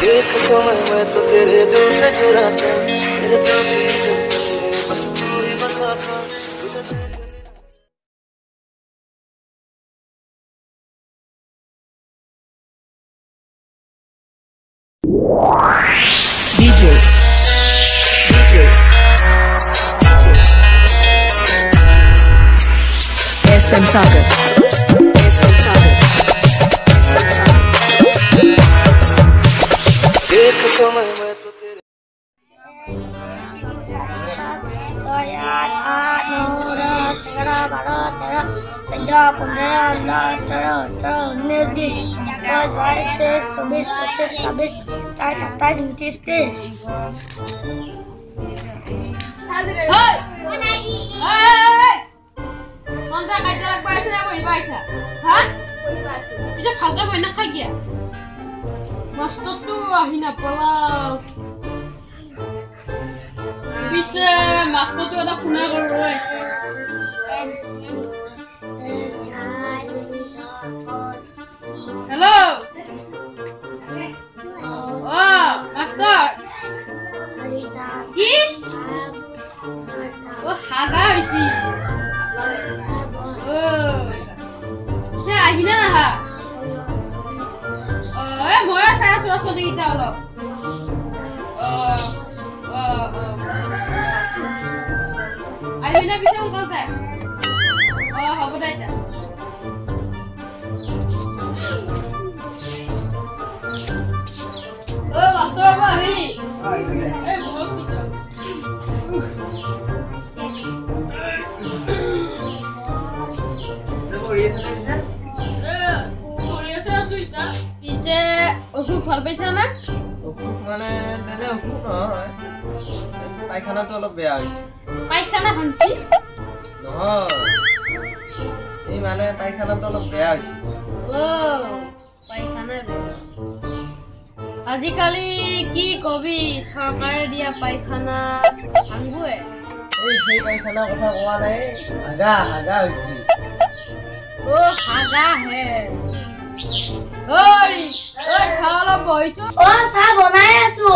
एक समय मैं तो तेरे दिल से जुड़ा था, तेरे दिल की धड़कन बस तू ही बसा था। SM Sagar. एक समय मैं तो तेरे Master tu ada punah koroi. Hello. Oh, Master. Ki? Oh, haga isi. Oh. Saya ahina ha. Moya saya sudah kita loh. Ahina bisa ungkap saya. Oh, apa dah itu? Oh, Master apa ni? बहुत bisa. পিছে অসুখ ভাল পাইছা না? অসুখ মানে তেনে অসুখ নহয়, পায়খানাটো অলপ বেয়া হৈছে। পায়খানা ভাঙছি? নহয়, এই মানে পায়খানাটো অলপ বেয়া হৈছে। পায়খানা বেয়া। আজিকালি কি কবি, চৰকাৰে দিয়া পায়খানা ভাঙবয়ে। সেই পায়খানাৰ কথা কোৱা নাই, হাগা হৈছে। হাগা হে। ঐ চাহ অলপ বহিছো। চাহ বনাই আছো।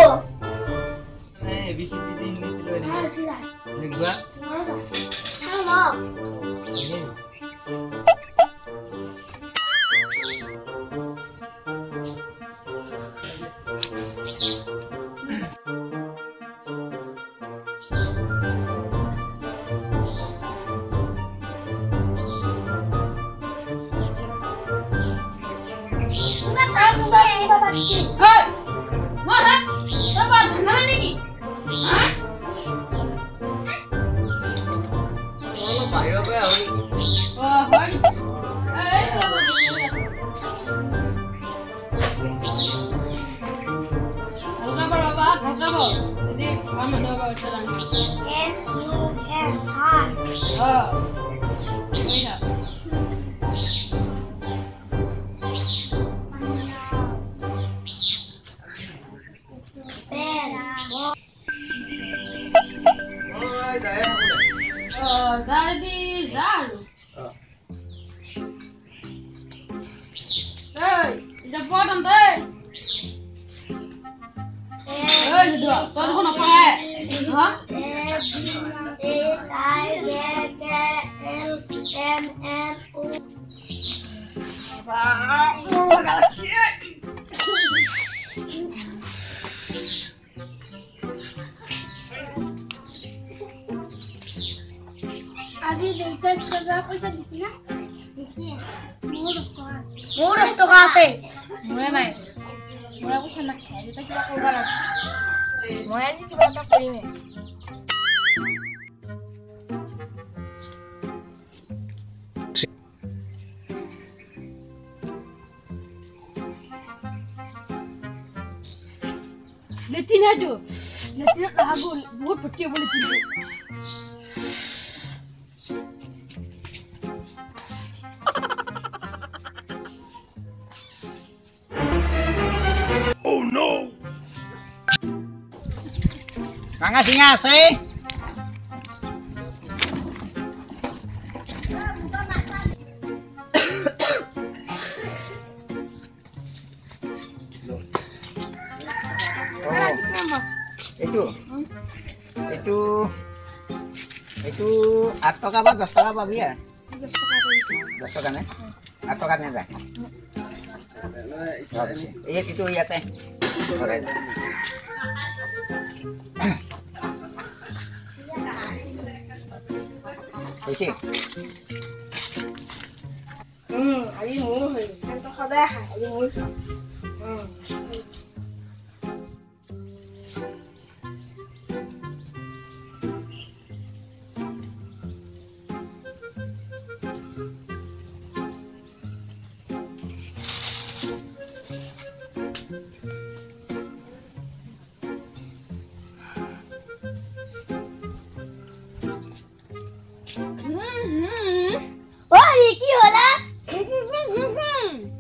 বাহিৰৰ পৰা আহো নেকি? হয় নেকি? Daddy, Zaro. Hey, the bottom there. Hey, you do. Don't want to play. Huh? A-I-G-K-L-M-N-O. Oh, I got shit. আজি দেউতাক কবা পইচা দিছি না? দিছি। মোৰ 10 টকা আছে। মই নাই। মই পইচা নাই। এটা কিবা কৰবা লাগে। মই আজি কিবা এটা কৰিমে। लेटिन है जो लेटिन कहा को बहुत पट्टी बोली थी। Oh no! Kanga singa se. এইটো এইটো এইটো 8 টকা বা 10 টকা পাবি আৰু 10 টকা নে 8 টকা নে যায় এইটো ইয়াতে ভৰাই দে হৈছে আজি মোৰো হৈ কিন্তু সদায় খাই আজি মোৰ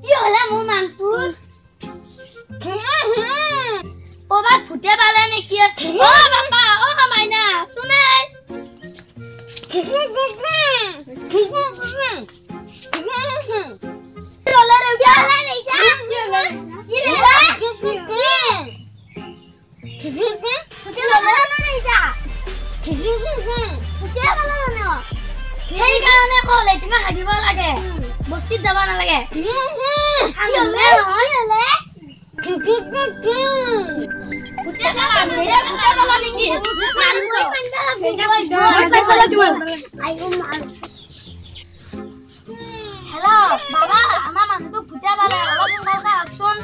কি হলা মোৰ মানটোৰ ক'ৰবাত ভূতে পালে নেকি অ বাপা অ মাইনা শুনে সেইকাৰণে ক'লে তুমি হাগিব লাগে বস্তিত যাব নালাগে হেল্ল' বাবা আমাৰ মানুহটো ভূতে পালে অলপ সোনকালে আহকচোন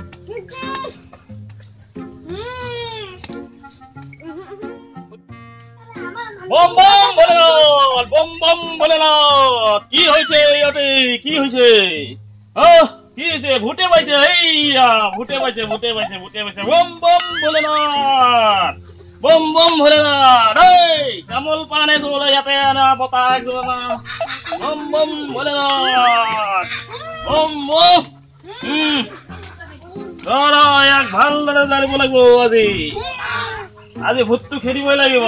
বম বম ভোলেনাথ বম বম ভোলেনাথ কি হৈছে ইয়াতে কি হৈছে কি হৈছে ভূতে পাইছে এইয়া ভূতে পাইছে বম বম ভোলেনাথ এই তামোল পাণ এযোৰ ইয়াতে আনা বতাহ এযোৰ আনা বম বম ভোলেনাথ বম বম ইয়াক ভালদৰে জানিব লাগিব আজি ভূতটো খেদিবই লাগিব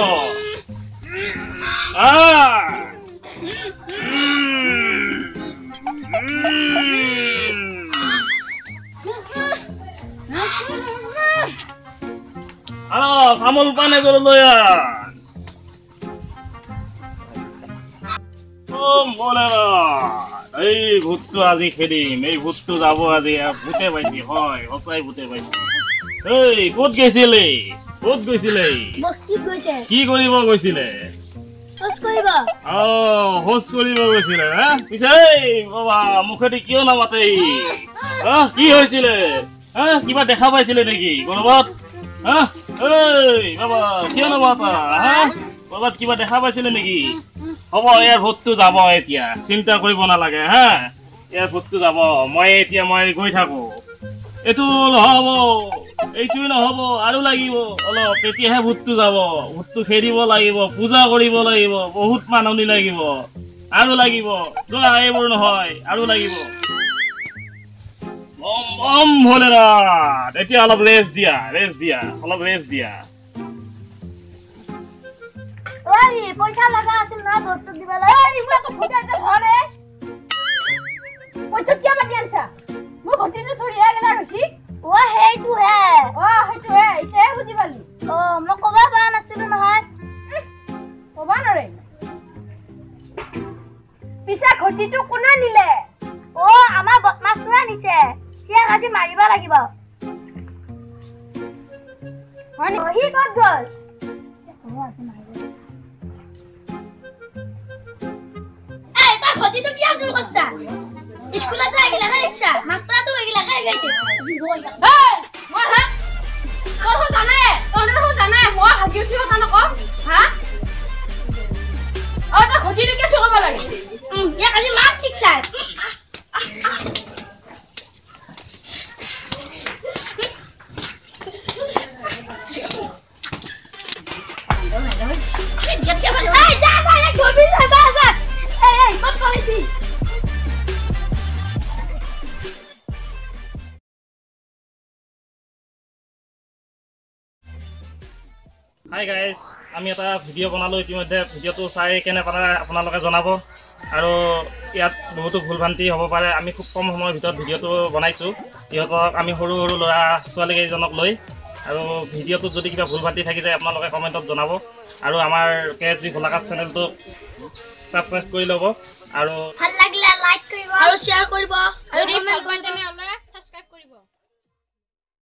তামোল পাণ এযোৰ লৈ এই ভূতটো আজি খেদিম এই ভূতটো যাব আজি ভূতে পাইছে হয় সঁচাই ভূতে পাইছে এই ক'ত গৈছিলে কি কৰিব গৈছিলে শৌচ কৰিব গৈছিলে পিছে বাবা মুখেদি কিয় নামাতে কি হৈছিলে কিবা দেখা পাইছিলে নেকি কৰবাত বাবা কিয় নামাতা কৰবাত কিবা দেখা পাইছিলে নেকি হ'ব ইয়াৰ ভূতটো যাব এতিয়া চিন্তা কৰিব নালাগে ইয়াৰ ভূতটো যাব মই গৈ থাকো এইটো নহ'ব এইটোৱে নহ'ব আৰু লাগিব অলপ তেতিয়াহে ভূতটো যাব ভূতটো খেদিব লাগিব পূজা কৰিব লাগিব বহুত মাননি লাগিব আৰু লাগিব এইবোৰ নহয় আৰু লাগিব বম বম ভোলেনাথ এতিয়া অলপ ৰেষ্ট দিয়া অলপ ৰেষ্ট দিয়া পইচা লগা আছিল না ভূতটো দিবলৈ পইচা কিয় মাতি আনছা মোৰ ঘটিটো ধৰি আগলা হৈছি সেইটোহে ইছেহে বুজি পালি মই ক'ব পৰা নাছিলো নহয় ক'বা নৰে পিছে ঘটিটো কোনে নিলে আমাৰ বদমাছটোৱে নিছে সিয়াক আজি মাৰিব লাগিব সি ক'ত গ'ল তই ঘটিটো কিয় চুৰ কৰিছা স্কুলত যাই গিলা খাই গৈছা মাষ্টৰটো হৈ গিলা খাই গৈছে মই হাগি উঠিব জানো কম তই ঘটিটো কিয় চুৰ কৰিব লাগে ইয়াক আজি মাক ঠিক চাই হাই গাইজ আমি এটা ভিডিঅ' বনালোঁ ইতিমধ্যে ভিডিঅ'টো চাই কেনে আপোনালোকে জনাব আৰু ইয়াত বহুতো ভুল ভ্ৰান্তি হ'ব পাৰে আমি খুব কম সময়ৰ ভিতৰত ভিডিঅ'টো বনাইছোঁ ইহঁতক আমি সৰু ল'ৰা ছোৱালীকেইজনক লৈ আৰু ভিডিঅ'টোত যদি কিবা ভুল ভ্ৰান্তি থাকি যায় আপোনালোকে কমেণ্টত জনাব আৰু আমাৰ KSG ভোলাঘাট চেনেলটো ছাবস্ক্ৰাইব কৰি ল'ব আৰু ভাল লাগিলে লাইক কৰিব আৰু শ্বেয়াৰ কৰিব আৰু যদি ভাল পায় তেনেহ'লে